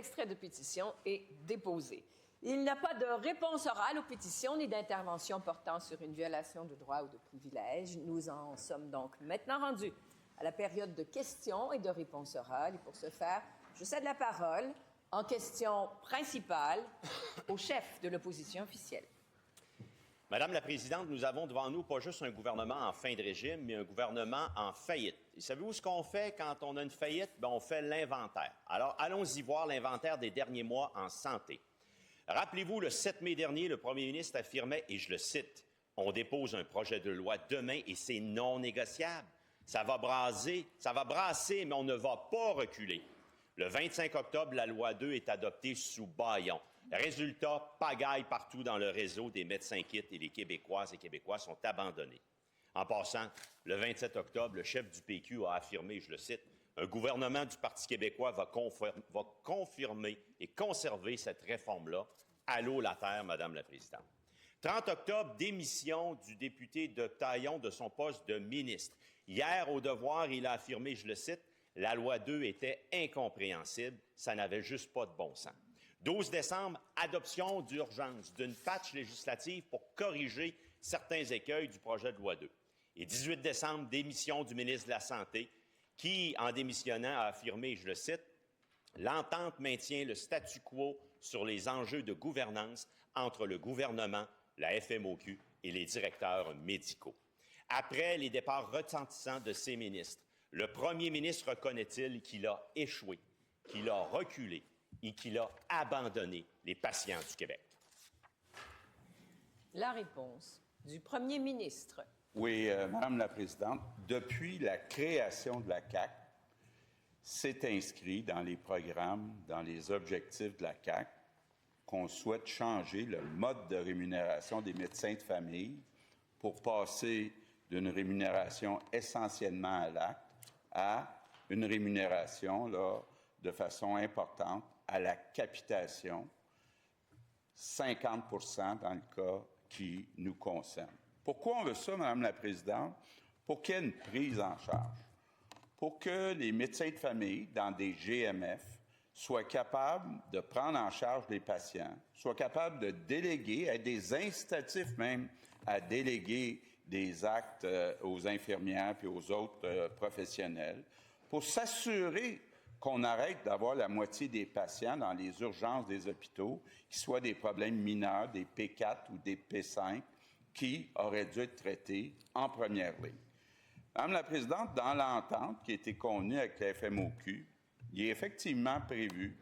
Extrait de pétition est déposé. Il n'y a pas de réponse orale aux pétitions ni d'intervention portant sur une violation de droits ou de privilèges. Nous en sommes donc maintenant rendus à la période de questions et de réponses orales. Et pour ce faire, je cède la parole en question principale au chef de l'opposition officielle. Madame la Présidente, nous avons devant nous pas juste un gouvernement en fin de régime, mais un gouvernement en faillite. Et savez-vous ce qu'on fait quand on a une faillite? Bien, on fait l'inventaire. Alors, allons-y voir l'inventaire des derniers mois en santé. Rappelez-vous, le 7 mai dernier, le premier ministre affirmait, et je le cite, « On dépose un projet de loi demain et c'est non négociable. Ça va brasser, mais on ne va pas reculer. » Le 25 octobre, la loi 2 est adoptée sous bâillon. Résultat, pagaille partout dans le réseau, des médecins quittent et les Québécoises et Québécois sont abandonnés. En passant, le 27 octobre, le chef du PQ a affirmé, je le cite, « Un gouvernement du Parti québécois va confirmer et conserver cette réforme-là. » Allô la terre, Madame la Présidente. 30 octobre, démission du député de Taillon de son poste de ministre. Hier, au Devoir, il a affirmé, je le cite, « La loi 2 était incompréhensible, ça n'avait juste pas de bon sens. » 12 décembre, adoption d'urgence d'une patch législative pour corriger certains écueils du projet de loi 2. Et 18 décembre, démission du ministre de la Santé qui, en démissionnant, a affirmé, je le cite, « L'entente maintient le statu quo sur les enjeux de gouvernance entre le gouvernement, la FMOQ et les directeurs médicaux. » Après les départs retentissants de ces ministres, le premier ministre reconnaît-il qu'il a échoué, qu'il a reculé et qu'il a abandonné les patients du Québec? La réponse du premier ministre. Oui, Madame la Présidente, depuis la création de la CAQ, c'est inscrit dans les programmes, dans les objectifs de la CAQ, qu'on souhaite changer le mode de rémunération des médecins de famille pour passer d'une rémunération essentiellement à l'acte à une rémunération là, de façon importante à la capitation, 50 % dans le cas qui nous concerne. Pourquoi on veut ça, Madame la Présidente? Pour qu'il y ait une prise en charge. Pour que les médecins de famille, dans des GMF, soient capables de prendre en charge les patients, soient capables de déléguer, être des incitatifs même à déléguer des actes aux infirmières puis aux autres professionnels, pour s'assurer qu'on arrête d'avoir la moitié des patients dans les urgences des hôpitaux qui soient des problèmes mineurs, des P4 ou des P5, qui auraient dû être traités en première ligne. Madame la Présidente, dans l'entente qui a été convenue avec la FMOQ, il est effectivement prévu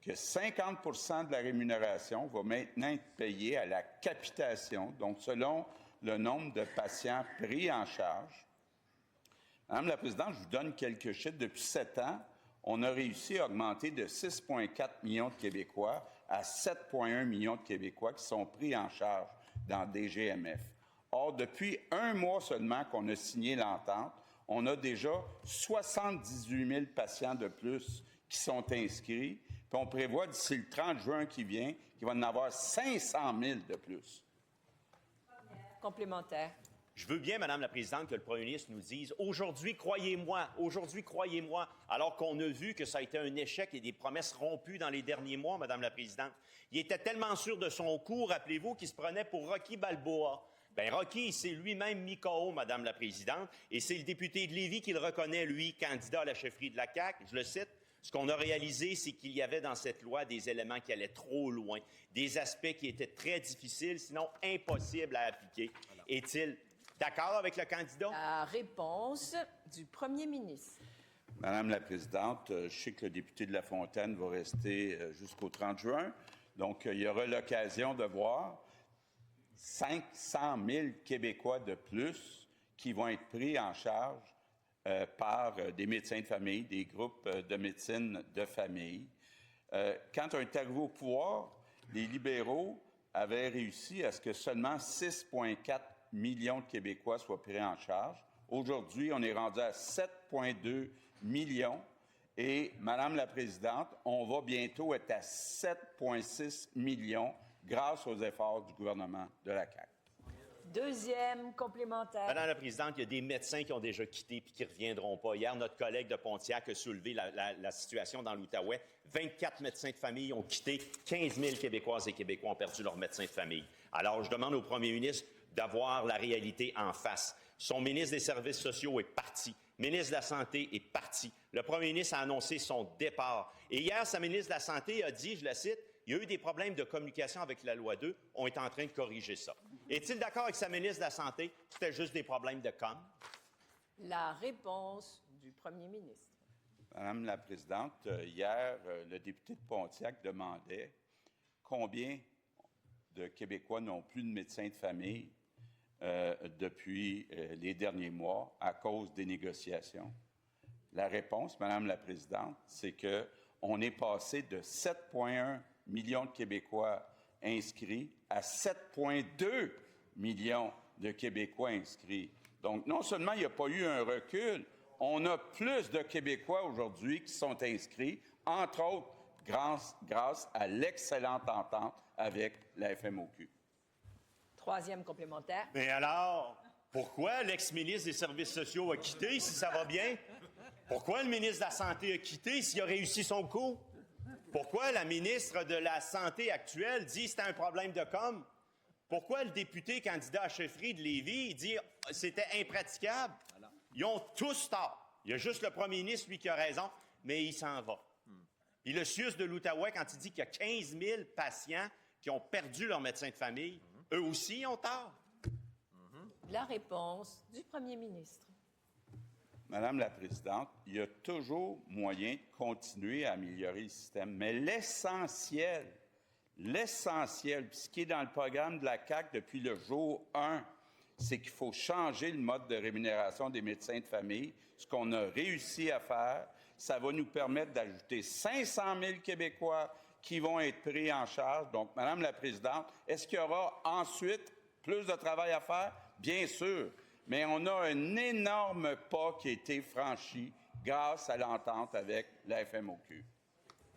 que 50 % de la rémunération va maintenant être payée à la capitation, donc selon le nombre de patients pris en charge. Madame la Présidente, je vous donne quelques chiffres. Depuis 7 ans, on a réussi à augmenter de 6,4 millions de Québécois à 7,1 millions de Québécois qui sont pris en charge dans des GMF. Or, depuis 1 mois seulement qu'on a signé l'entente, on a déjà 78 000 patients de plus qui sont inscrits, puis on prévoit d'ici le 30 juin qui vient qu'il va en avoir 500 000 de plus. Complémentaire. Je veux bien, Madame la Présidente, que le premier ministre nous dise « Aujourd'hui, croyez-moi, alors qu'on a vu que ça a été un échec et des promesses rompues dans les derniers mois, Madame la Présidente. Il était tellement sûr de son coup, rappelez-vous, qu'il se prenait pour Rocky Balboa. Bien, Rocky, c'est lui-même mis KO, Madame la Présidente, et c'est le député de Lévis qui le reconnaît, lui, candidat à la chefferie de la CAQ. Je le cite. Ce qu'on a réalisé, c'est qu'il y avait dans cette loi des éléments qui allaient trop loin, des aspects qui étaient très difficiles, sinon impossibles à appliquer. Est-il d'accord avec le candidat? La réponse du premier ministre. Madame la Présidente, je sais que le député de La Fontaine va rester jusqu'au 30 juin, donc il y aura l'occasion de voir 500 000 Québécois de plus qui vont être pris en charge par des médecins de famille, des groupes de médecine de famille. Quand on est arrivé au pouvoir, les libéraux avaient réussi à ce que seulement 6,4 millions de Québécois soient pris en charge. Aujourd'hui, on est rendu à 7,2 millions. Et, Madame la Présidente, on va bientôt être à 7,6 millions grâce aux efforts du gouvernement de la CAQ. Deuxième complémentaire. Madame la Présidente, il y a des médecins qui ont déjà quitté et qui ne reviendront pas. Hier, notre collègue de Pontiac a soulevé la situation dans l'Outaouais. 24 médecins de famille ont quitté. 15 000 Québécoises et Québécois ont perdu leur médecin de famille. Alors, je demande au premier ministre d'avoir la réalité en face. Son ministre des Services sociaux est parti. Le ministre de la Santé est parti. Le premier ministre a annoncé son départ. Et hier, sa ministre de la Santé a dit, je la cite, « Il y a eu des problèmes de communication avec la loi 2. On est en train de corriger ça. » Est-il d'accord avec sa ministre de la Santé? C'était juste des problèmes de com. La réponse du premier ministre. Madame la Présidente, hier, le député de Pontiac demandait combien de Québécois n'ont plus de médecin de famille depuis les derniers mois à cause des négociations. La réponse, Madame la Présidente, c'est qu'on est passé de 7,1 millions de Québécois inscrits à 7,2 millions de Québécois inscrits. Donc, non seulement il n'y a pas eu un recul, on a plus de Québécois aujourd'hui qui sont inscrits, entre autres grâce à l'excellente entente avec la FMOQ. Troisième complémentaire. Mais alors, pourquoi l'ex-ministre des Services sociaux a quitté si ça va bien? Pourquoi le ministre de la Santé a quitté s'il a réussi son coup? Pourquoi la ministre de la Santé actuelle dit que c'était un problème de com? Pourquoi le député candidat à chefferie de Lévis dit que c'était impraticable? Ils ont tous tort. Il y a juste le premier ministre, lui, qui a raison, mais il s'en va. Puis le CIUS de l'Outaouais, quand il dit qu'il y a 15 000 patients qui ont perdu leur médecin de famille, eux aussi ont tort. La réponse du premier ministre. Madame la Présidente, il y a toujours moyen de continuer à améliorer le système, mais l'essentiel, puis ce qui est dans le programme de la CAQ depuis le jour 1, c'est qu'il faut changer le mode de rémunération des médecins de famille. Ce qu'on a réussi à faire, ça va nous permettre d'ajouter 500 000 Québécois qui vont être pris en charge. Donc, Madame la Présidente, est-ce qu'il y aura ensuite plus de travail à faire? Bien sûr. Mais on a un énorme pas qui a été franchi grâce à l'entente avec la FMOQ.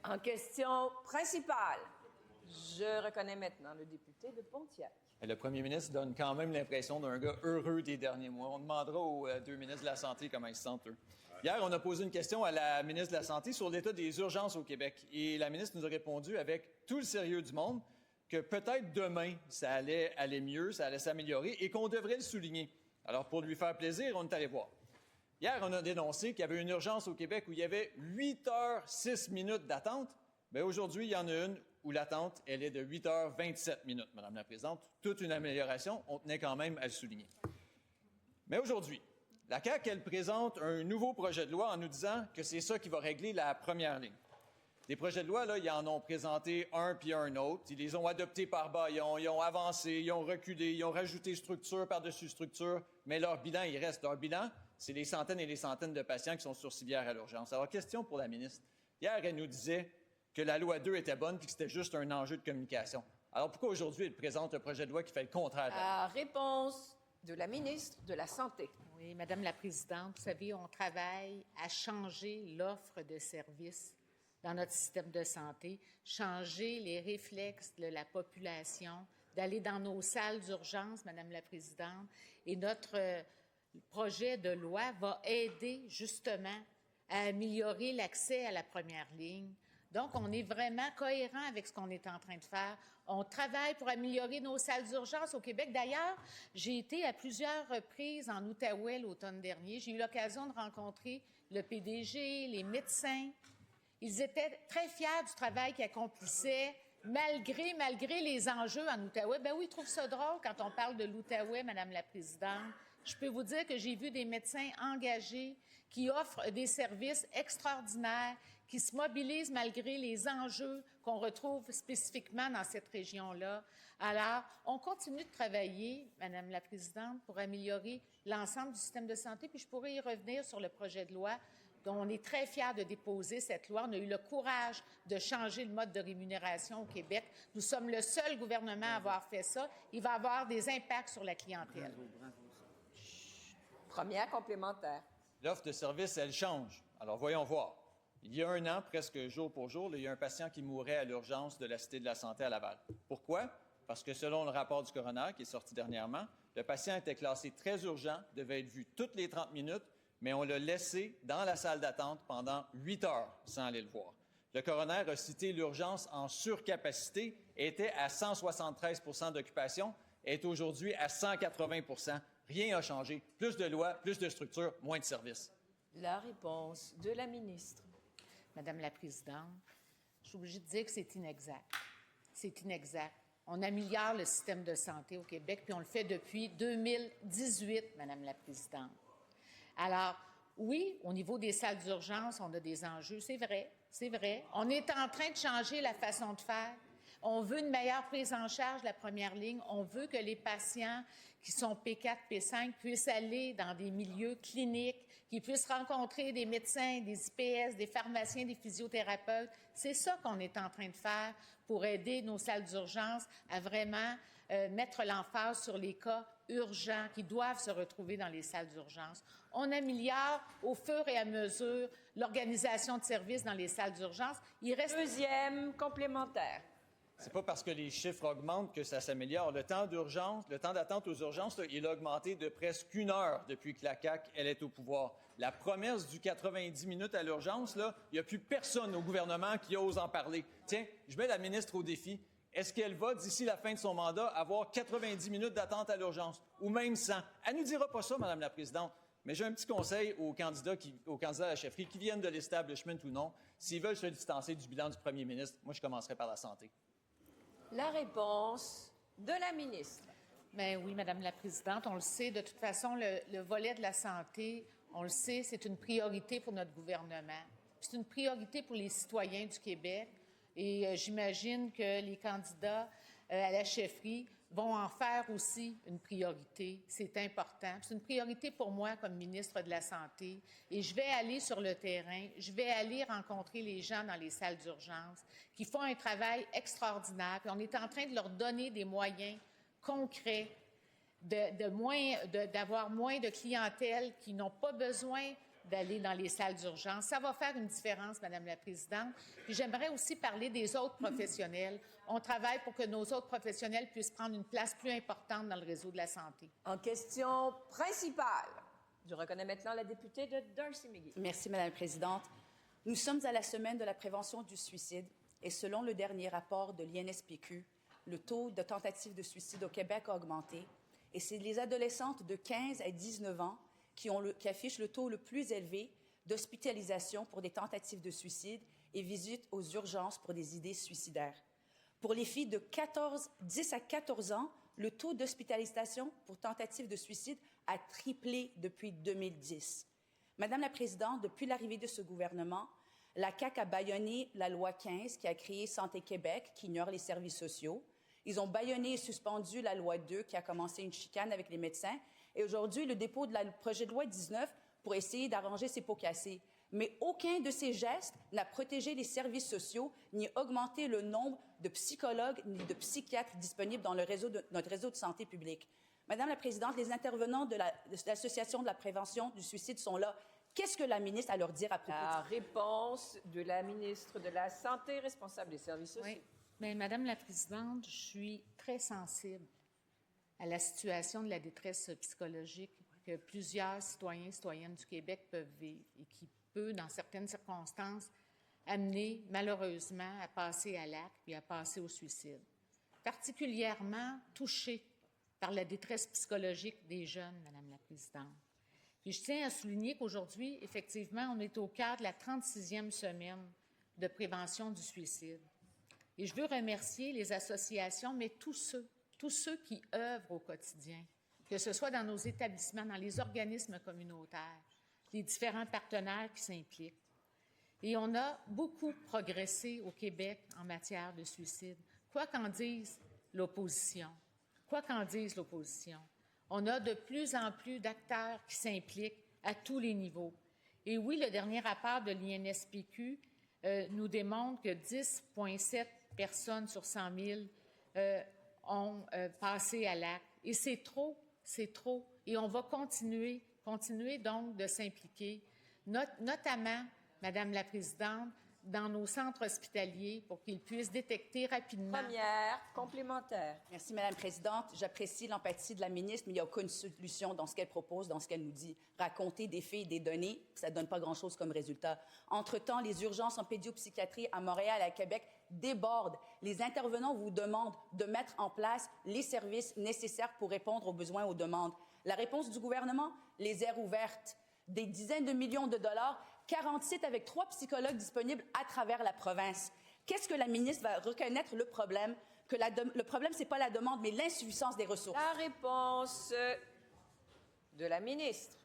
En question principale, je reconnais maintenant le député de Pontiac. Le premier ministre donne quand même l'impression d'un gars heureux des derniers mois. On demandera aux deux ministres de la Santé comment ils se sentent, eux. Hier, on a posé une question à la ministre de la Santé sur l'état des urgences au Québec. Et la ministre nous a répondu avec tout le sérieux du monde que peut-être demain, ça allait aller mieux, ça allait s'améliorer et qu'on devrait le souligner. Alors, pour lui faire plaisir, on est allé voir. Hier, on a dénoncé qu'il y avait une urgence au Québec où il y avait 8 heures 6 minutes d'attente. Bien, aujourd'hui, il y en a une où l'attente, elle est de 8 heures 27 minutes, Madame la Présidente. Toute une amélioration, on tenait quand même à le souligner. Mais aujourd'hui, la CAQ, elle présente un nouveau projet de loi en nous disant que c'est ça qui va régler la première ligne. Des projets de loi, là, ils en ont présenté un puis un autre. Ils les ont adoptés par bâillons, ils ont avancé, ils ont reculé, ils ont rajouté structure par-dessus structure. Mais leur bilan, il reste. Leur bilan, c'est les centaines et les centaines de patients qui sont sur civière à l'urgence. Alors, question pour la ministre. Hier, elle nous disait que la loi 2 était bonne puis que c'était juste un enjeu de communication. Alors, pourquoi aujourd'hui, elle présente un projet de loi qui fait le contraire? Réponse de la ministre de la Santé. Oui, Madame la Présidente, vous savez, on travaille à changer l'offre de services dans notre système de santé, changer les réflexes de la population, d'aller dans nos salles d'urgence, Madame la Présidente. Et notre projet de loi va aider justement à améliorer l'accès à la première ligne. Donc, on est vraiment cohérent avec ce qu'on est en train de faire. On travaille pour améliorer nos salles d'urgence au Québec. D'ailleurs, j'ai été à plusieurs reprises en Outaouais l'automne dernier. J'ai eu l'occasion de rencontrer le PDG, les médecins. Ils étaient très fiers du travail qu'ils accomplissaient, malgré les enjeux en Outaouais. Ben oui, ils trouvent ça drôle quand on parle de l'Outaouais, Madame la Présidente. Je peux vous dire que j'ai vu des médecins engagés qui offrent des services extraordinaires, qui se mobilisent malgré les enjeux qu'on retrouve spécifiquement dans cette région-là. Alors, on continue de travailler, Madame la Présidente, pour améliorer l'ensemble du système de santé, puis je pourrais y revenir sur le projet de loi dont on est très fiers de déposer cette loi. On a eu le courage de changer le mode de rémunération au Québec. Nous sommes le seul gouvernement à avoir fait ça. Il va avoir des impacts sur la clientèle. Première complémentaire. L'offre de service, elle change. Alors, voyons voir. Il y a un an, presque jour pour jour, il y a un patient qui mourait à l'urgence de la Cité de la Santé à Laval. Pourquoi? parce que selon le rapport du coroner qui est sorti dernièrement, le patient était classé très urgent, devait être vu toutes les 30 minutes, mais on l'a laissé dans la salle d'attente pendant 8 heures sans aller le voir. Le coroner a cité l'urgence en surcapacité, était à 173 % d'occupation, est aujourd'hui à 180 %. Rien n'a changé. Plus de lois, plus de structures, moins de services. La réponse de la ministre. Madame la Présidente, je suis obligée de dire que c'est inexact. C'est inexact. On améliore le système de santé au Québec, puis on le fait depuis 2018, Madame la Présidente. Alors, oui, au niveau des salles d'urgence, on a des enjeux, c'est vrai, c'est vrai. On est en train de changer la façon de faire. On veut une meilleure prise en charge de la première ligne. On veut que les patients qui sont P4, P5 puissent aller dans des milieux cliniques, qu'ils puissent rencontrer des médecins, des IPS, des pharmaciens, des physiothérapeutes. C'est ça qu'on est en train de faire pour aider nos salles d'urgence à vraiment mettre l'emphase sur les cas urgents qui doivent se retrouver dans les salles d'urgence. On améliore au fur et à mesure l'organisation de services dans les salles d'urgence. Il reste... Deuxième complémentaire. C'est pas parce que les chiffres augmentent que ça s'améliore. Le temps d'urgence, le temps d'attente aux urgences, là, il a augmenté de presque 1 heure depuis que la CAQ elle est au pouvoir. La promesse du 90 minutes à l'urgence, là, il n'y a plus personne au gouvernement qui ose en parler. Tiens, je mets la ministre au défi. Est-ce qu'elle va, d'ici la fin de son mandat, avoir 90 minutes d'attente à l'urgence, ou même 100? Elle ne nous dira pas ça, Madame la Présidente. Mais j'ai un petit conseil aux candidats à la chefferie, qui viennent de l'establishment ou non. S'ils veulent se distancer du bilan du premier ministre, moi, je commencerai par la santé. La réponse de la ministre. Bien oui, Madame la Présidente, on le sait. De toute façon, le volet de la santé, on le sait, c'est une priorité pour notre gouvernement. C'est une priorité pour les citoyens du Québec. Et j'imagine que les candidats à la chefferie vont en faire aussi une priorité. C'est important. C'est une priorité pour moi comme ministre de la Santé. Et je vais aller sur le terrain, je vais aller rencontrer les gens dans les salles d'urgence qui font un travail extraordinaire. Puis on est en train de leur donner des moyens concrets d'avoir moins de clientèle qui n'ont pas besoin d'aller dans les salles d'urgence. Ça va faire une différence, Madame la Présidente. Puis j'aimerais aussi parler des autres professionnels. On travaille pour que nos autres professionnels puissent prendre une place plus importante dans le réseau de la santé. En question principale, je reconnais maintenant la députée de Darcy McGee. Merci, Madame la Présidente. Nous sommes à la semaine de la prévention du suicide et selon le dernier rapport de l'INSPQ, le taux de tentatives de suicide au Québec a augmenté et c'est les adolescentes de 15 à 19 ans qui affichent le taux le plus élevé d'hospitalisation pour des tentatives de suicide et visites aux urgences pour des idées suicidaires. Pour les filles de 10 à 14 ans, le taux d'hospitalisation pour tentatives de suicide a triplé depuis 2010. Madame la Présidente, depuis l'arrivée de ce gouvernement, la CAQ a bâillonné la loi 15 qui a créé Santé Québec, qui ignore les services sociaux. Ils ont bâillonné et suspendu la loi 2 qui a commencé une chicane avec les médecins. Et aujourd'hui, le dépôt de la projet de loi 19 pour essayer d'arranger ces pots cassés. Mais aucun de ces gestes n'a protégé les services sociaux, ni augmenté le nombre de psychologues, ni de psychiatres disponibles dans notre réseau de santé publique. Madame la Présidente, les intervenants de l'Association de la prévention du suicide sont là. Qu'est-ce que la ministre a à leur dire à propos La réponse de la ministre de la Santé, responsable des services sociaux. Oui. Bien, Madame la Présidente, je suis très sensible à la situation de la détresse psychologique que plusieurs citoyens et citoyennes du Québec peuvent vivre et qui peut, dans certaines circonstances, amener malheureusement à passer à l'acte puis à passer au suicide. Particulièrement touchée par la détresse psychologique des jeunes, Madame la Présidente. Puis je tiens à souligner qu'aujourd'hui, effectivement, on est au cœur de la 36e semaine de prévention du suicide. Et je veux remercier les associations, mais tous ceux qui œuvrent au quotidien, que ce soit dans nos établissements, dans les organismes communautaires, les différents partenaires qui s'impliquent. Et on a beaucoup progressé au Québec en matière de suicide. Quoi qu'en dise l'opposition, on a de plus en plus d'acteurs qui s'impliquent à tous les niveaux. Et oui, le dernier rapport de l'INSPQ nous démontre que 10,7 personnes sur 100 000 ont passé à l'acte. Et c'est trop. Et on va continuer donc de s'impliquer, notamment, Madame la Présidente, dans nos centres hospitaliers pour qu'ils puissent détecter rapidement. Première, complémentaire. Merci, Madame la Présidente. J'apprécie l'empathie de la ministre, mais il n'y a aucune solution dans ce qu'elle propose, dans ce qu'elle nous dit. Raconter des faits et des données, ça ne donne pas grand-chose comme résultat. Entre-temps, les urgences en pédiopsychiatrie à Montréal et à Québec débordent. Les intervenants vous demandent de mettre en place les services nécessaires pour répondre aux besoins, aux demandes. La réponse du gouvernement, les aires ouvertes, des dizaines de millions de dollars, 40 sites avec 3 psychologues disponibles à travers la province. Qu'est-ce que la ministre va reconnaître le problème? Le problème, ce n'est pas la demande, mais l'insuffisance des ressources. La réponse de la ministre.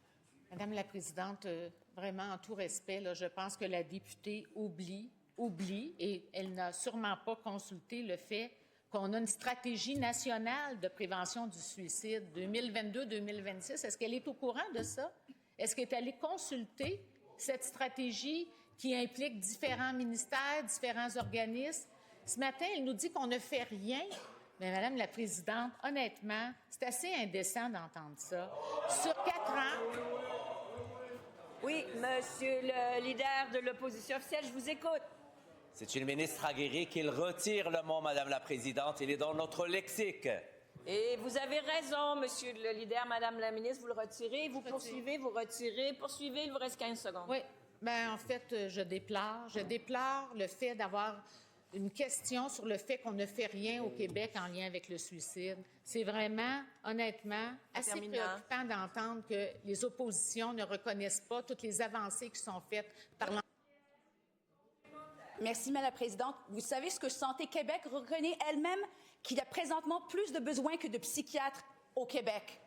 Madame la Présidente, vraiment, en tout respect, là, je pense que la députée oublie, et elle n'a sûrement pas consulté le fait qu'on a une stratégie nationale de prévention du suicide 2022-2026. Est-ce qu'elle est au courant de ça? Est-ce qu'elle est allée consulter cette stratégie qui implique différents ministères, différents organismes? Ce matin, elle nous dit qu'on ne fait rien. Mais Madame la Présidente, honnêtement, c'est assez indécent d'entendre ça. Sur 4 ans... Oui, Monsieur le leader de l'opposition officielle, je vous écoute. C'est une ministre aguerrie qu'il retire le mot, Madame la Présidente. Il est dans notre lexique. Et vous avez raison, Monsieur le leader, Madame la ministre, vous le retirez, vous poursuivez, vous retirez, poursuivez, il vous reste 15 secondes. Oui, bien, en fait, je déplore le fait d'avoir une question sur le fait qu'on ne fait rien au Québec en lien avec le suicide. C'est vraiment, honnêtement, assez préoccupant d'entendre que les oppositions ne reconnaissent pas toutes les avancées qui sont faites par l'entreprise. Merci, Madame la Présidente. Vous savez ce que Santé Québec reconnaît elle-même? Qu'il y a présentement plus de besoins que de psychiatres au Québec.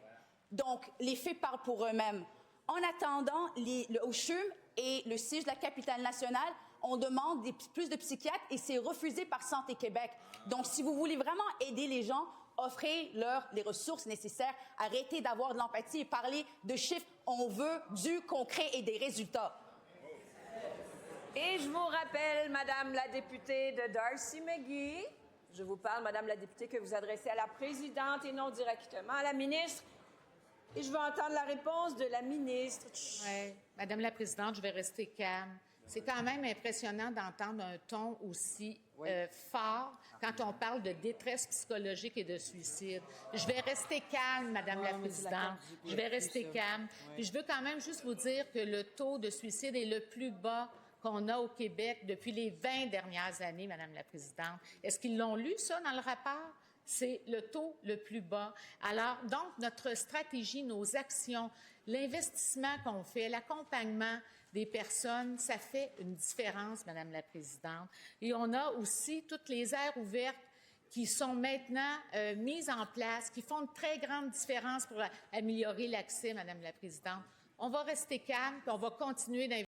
Donc, les faits parlent pour eux-mêmes. En attendant, le CHUM et le CIJ de la capitale nationale, on demande plus de psychiatres et c'est refusé par Santé Québec. Donc, si vous voulez vraiment aider les gens, offrez-leur les ressources nécessaires. Arrêtez d'avoir de l'empathie et parler de chiffres. On veut du concret et des résultats. Et je vous rappelle, Madame la députée de Darcy McGee, je vous parle, Madame la députée, que vous adressez à la présidente et non directement à la ministre. Et je veux entendre la réponse de la ministre. Oui, Madame la Présidente, je vais rester calme. C'est quand même impressionnant d'entendre un ton aussi fort quand on parle de détresse psychologique et de suicide. Je vais rester calme, Madame la Présidente. Je vais rester calme. Puis je veux quand même juste vous dire que le taux de suicide est le plus bas qu'on a au Québec depuis les 20 dernières années, Madame la Présidente. Est-ce qu'ils l'ont lu, ça, dans le rapport? C'est le taux le plus bas. Alors, donc, notre stratégie, nos actions, l'investissement qu'on fait, l'accompagnement des personnes, ça fait une différence, Madame la Présidente. Et on a aussi toutes les aires ouvertes qui sont maintenant mises en place, qui font une très grande différence pour améliorer l'accès, Madame la Présidente. On va rester calme, puis on va continuer d'investir.